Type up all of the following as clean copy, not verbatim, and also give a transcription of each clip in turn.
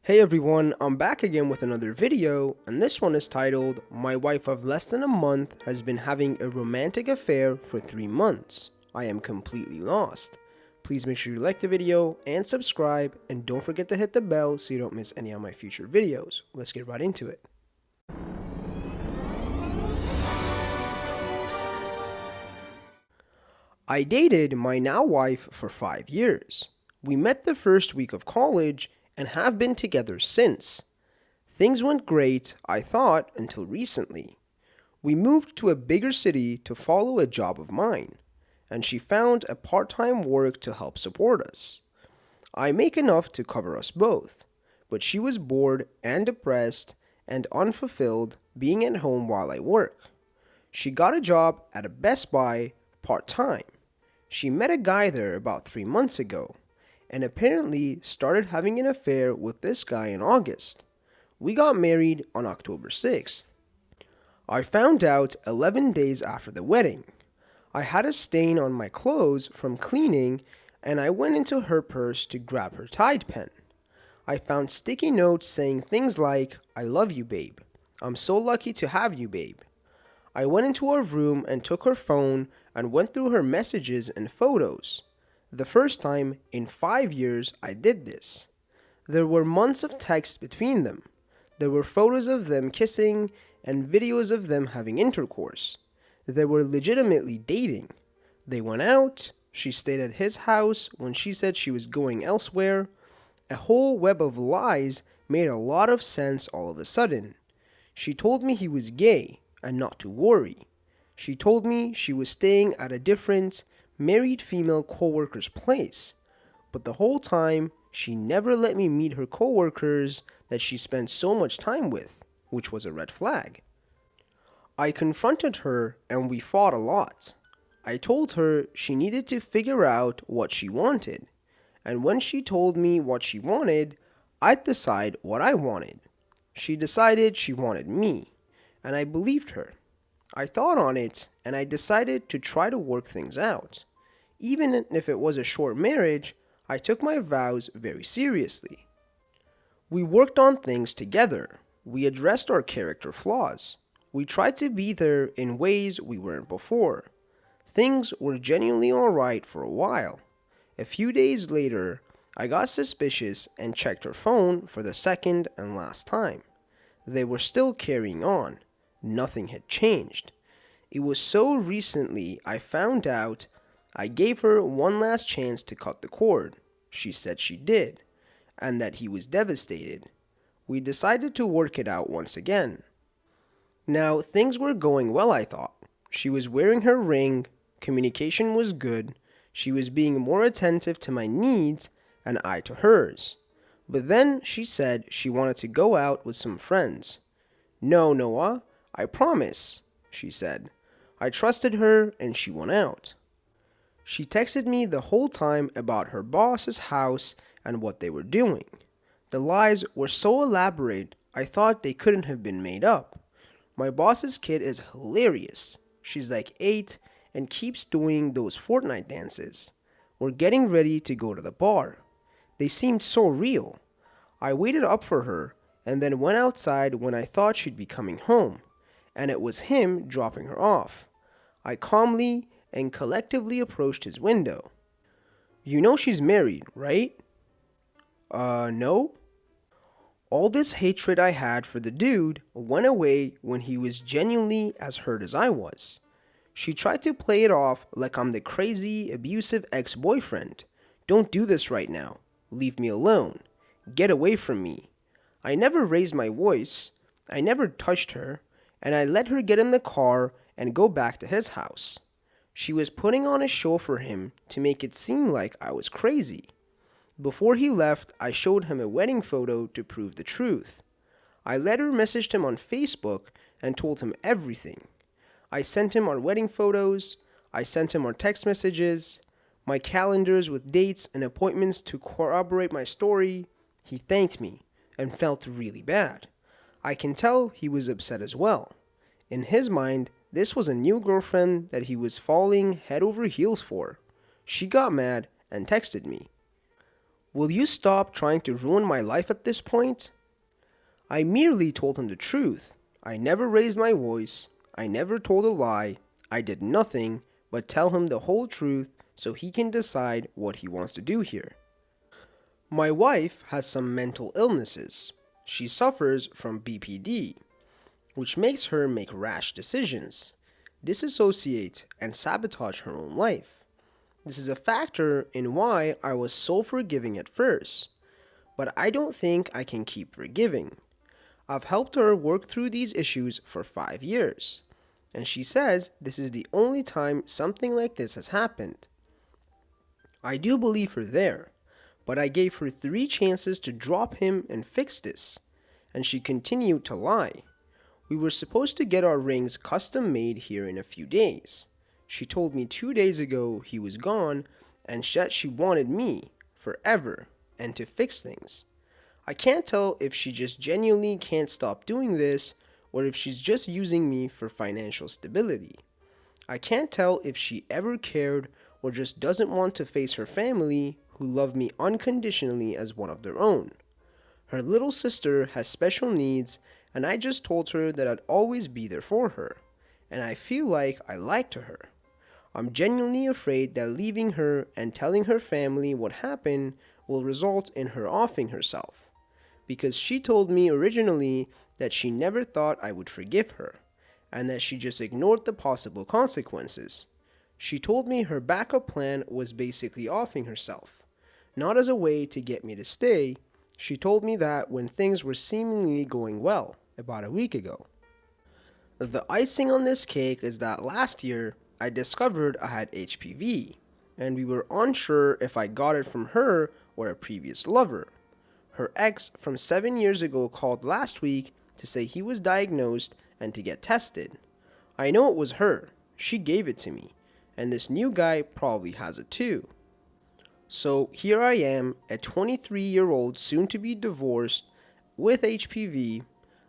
Hey everyone, I'm back again with another video, and this one is titled, My wife of less than a month has been having a romantic affair for 3 months. I am completely lost. Please make sure you like the video and subscribe, and don't forget to hit the bell so you don't miss any of my future videos. Let's get right into it. I dated my now wife for 5 years. We met the first week of college and have been together since. Things went great, I thought, until recently. We moved to a bigger city to follow a job of mine, and she found a part-time work to help support us. I make enough to cover us both, but she was bored and depressed and unfulfilled being at home while I work. She got a job at a Best Buy part-time. She met a guy there about 3 months ago, and apparently started having an affair with this guy in August. We got married on October 6th. I found out 11 days after the wedding. I had a stain on my clothes from cleaning, and I went into her purse to grab her Tide pen. I found sticky notes saying things like, "I love you, babe. I'm so lucky to have you, babe." I went into her room and took her phone and went through her messages and photos. The first time in 5 years I did this. There were months of text between them. There were photos of them kissing and videos of them having intercourse. They were legitimately dating. They went out. She stayed at his house when she said she was going elsewhere. A whole web of lies made a lot of sense all of a sudden. She told me he was gay and not to worry. She told me she was staying at a different married female co-worker's place, but the whole time she never let me meet her co-workers that she spent so much time with, which was a red flag. I confronted her and we fought a lot. I told her she needed to figure out what she wanted, and when she told me what she wanted, I'd decide what I wanted. She decided she wanted me, and I believed her. I thought on it, and I decided to try to work things out. Even if it was a short marriage, I took my vows very seriously. We worked on things together. We addressed our character flaws. We tried to be there in ways we weren't before. Things were genuinely alright for a while. A few days later, I got suspicious and checked her phone for the second and last time. They were still carrying on. Nothing had changed. It was so recently I found out. I gave her one last chance to cut the cord. She said she did, and that he was devastated. We decided to work it out once again. Now, things were going well, I thought. She was wearing her ring, communication was good, she was being more attentive to my needs, and I to hers. But then she said she wanted to go out with some friends. "No, Noah, I promise," she said. I trusted her, and she went out. She texted me the whole time about her boss's house and what they were doing. The lies were so elaborate, I thought they couldn't have been made up. My boss's kid is hilarious. She's like 8 and keeps doing those Fortnite dances. We're getting ready to go to the bar. They seemed so real. I waited up for her and then went outside when I thought she'd be coming home, and it was him dropping her off. I calmly and collectively approached his window. "You know she's married, right?" No." All this hatred I had for the dude went away when he was genuinely as hurt as I was. She tried to play it off like I'm the crazy, abusive ex-boyfriend. "Don't do this right now. Leave me alone. Get away from me." I never raised my voice. I never touched her, and I let her get in the car and go back to his house. She was putting on a show for him to make it seem like I was crazy. Before he left, I showed him a wedding photo to prove the truth. I later messaged him on Facebook and told him everything. I sent him our wedding photos. I sent him our text messages, my calendars with dates and appointments to corroborate my story. He thanked me and felt really bad. I can tell he was upset as well. In his mind, this was a new girlfriend that he was falling head over heels for. She got mad and texted me. Will you stop trying to ruin my life at this point? I merely told him the truth. I never raised my voice. I never told a lie. I did nothing but tell him the whole truth so he can decide what he wants to do here. My wife has some mental illnesses. She suffers from BPD, which makes her make rash decisions, disassociate, and sabotage her own life. This is a factor in why I was so forgiving at first, but I don't think I can keep forgiving. I've helped her work through these issues for 5 years, and she says this is the only time something like this has happened. I do believe her there, but I gave her 3 chances to drop him and fix this, and she continued to lie. We were supposed to get our rings custom made here in a few days. She told me 2 days ago he was gone and that she wanted me forever and to fix things. I can't tell if she just genuinely can't stop doing this or if she's just using me for financial stability. I can't tell if she ever cared or just doesn't want to face her family who love me unconditionally as one of their own. Her little sister has special needs and I just told her that I'd always be there for her, and I feel like I lied to her. I'm genuinely afraid that leaving her and telling her family what happened will result in her offing herself, because she told me originally that she never thought I would forgive her, and that she just ignored the possible consequences. She told me her backup plan was basically offing herself, not as a way to get me to stay. She told me that when things were seemingly going well, about a week ago. The icing on this cake is that last year I discovered I had HPV, and we were unsure if I got it from her or a previous lover. Her ex from 7 years ago called last week to say he was diagnosed and to get tested. I know it was her. She gave it to me, and this new guy probably has it too. So here I am, a 23-year-old soon-to-be divorced with HPV.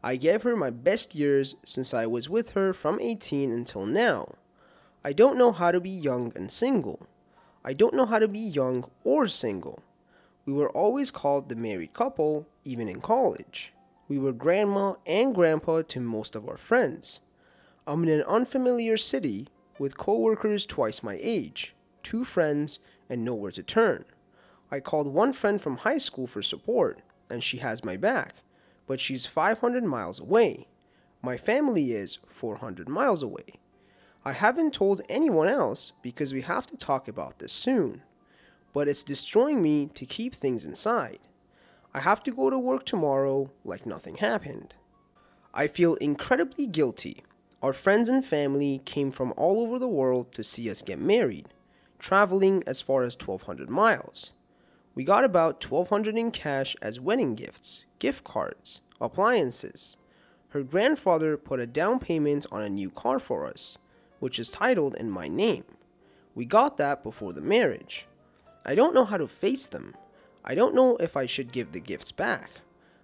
I gave her my best years since I was with her from 18 until now. I don't know how to be young and single. I don't know how to be young or single. We were always called the married couple, even in college. We were grandma and grandpa to most of our friends. I'm in an unfamiliar city with coworkers twice my age, 2 friends, and nowhere to turn. I called one friend from high school for support, and she has my back, but she's 500 miles away. My family is 400 miles away. I haven't told anyone else because we have to talk about this soon, but it's destroying me to keep things inside. I have to go to work tomorrow like nothing happened. I feel incredibly guilty. Our friends and family came from all over the world to see us get married, traveling as far as 1,200 miles. We got about $1,200 in cash as wedding gifts, gift cards, appliances. Her grandfather put a down payment on a new car for us, which is titled in my name. We got that before the marriage. I don't know how to face them. I don't know if I should give the gifts back.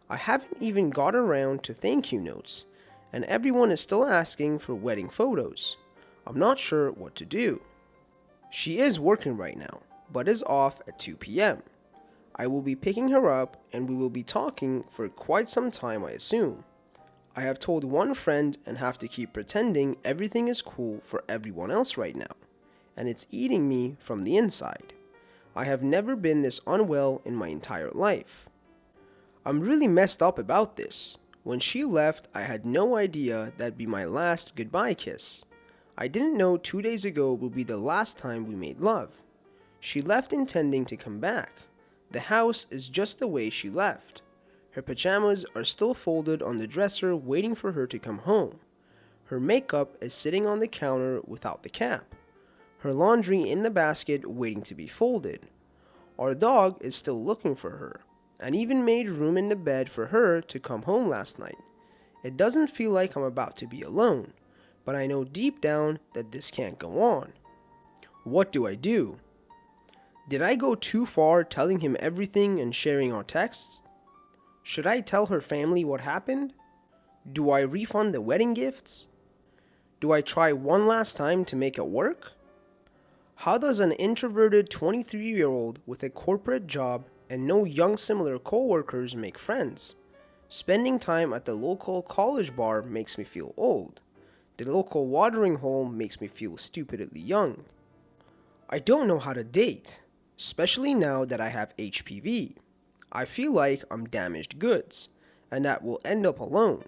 I haven't even got around to thank you notes, and everyone is still asking for wedding photos. I'm not sure what to do. She is working right now, but is off at 2 p.m. I will be picking her up and we will be talking for quite some time, I assume. I have told one friend and have to keep pretending everything is cool for everyone else right now, and it's eating me from the inside. I have never been this unwell in my entire life. I'm really messed up about this. When she left, I had no idea that'd be my last goodbye kiss. I didn't know 2 days ago would be the last time we made love. She left intending to come back. The house is just the way she left. Her pajamas are still folded on the dresser waiting for her to come home. Her makeup is sitting on the counter without the cap. Her laundry in the basket waiting to be folded. Our dog is still looking for her, and even made room in the bed for her to come home last night. It doesn't feel like I'm about to be alone, but I know deep down that this can't go on. What do I do? Did I go too far telling him everything and sharing our texts? Should I tell her family what happened? Do I refund the wedding gifts? Do I try one last time to make it work? How does an introverted 23-year-old with a corporate job and no young similar coworkers make friends. Spending time at the local college bar makes me feel old. The local watering hole makes me feel stupidly young. I don't know how to date, especially now that I have HPV. I feel like I'm damaged goods, and that will end up alone.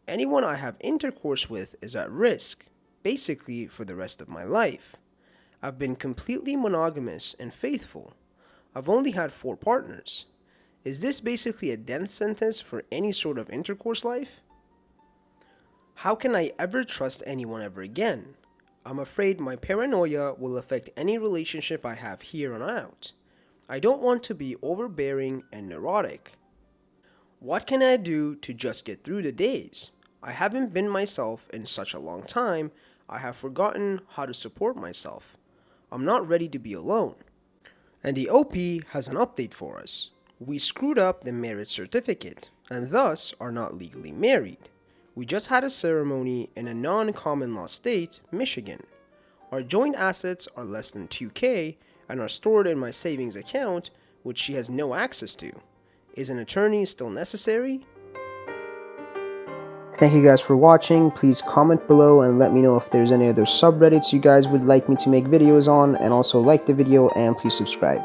Anyone I have intercourse with is at risk, basically for the rest of my life. I've been completely monogamous and faithful. I've only had 4 partners. Is this basically a death sentence for any sort of intercourse life? How can I ever trust anyone ever again? I'm afraid my paranoia will affect any relationship I have here on out. I don't want to be overbearing and neurotic. What can I do to just get through the days? I haven't been myself in such a long time, I have forgotten how to support myself. I'm not ready to be alone. And the OP has an update for us. We screwed up the marriage certificate, and thus are not legally married. We just had a ceremony in a non-common law state, Michigan. Our joint assets are less than $2,000 and are stored in my savings account, which she has no access to. Is an attorney still necessary? Thank you guys for watching. Please comment below and let me know if there's any other subreddits you guys would like me to make videos on, and also like the video and please subscribe.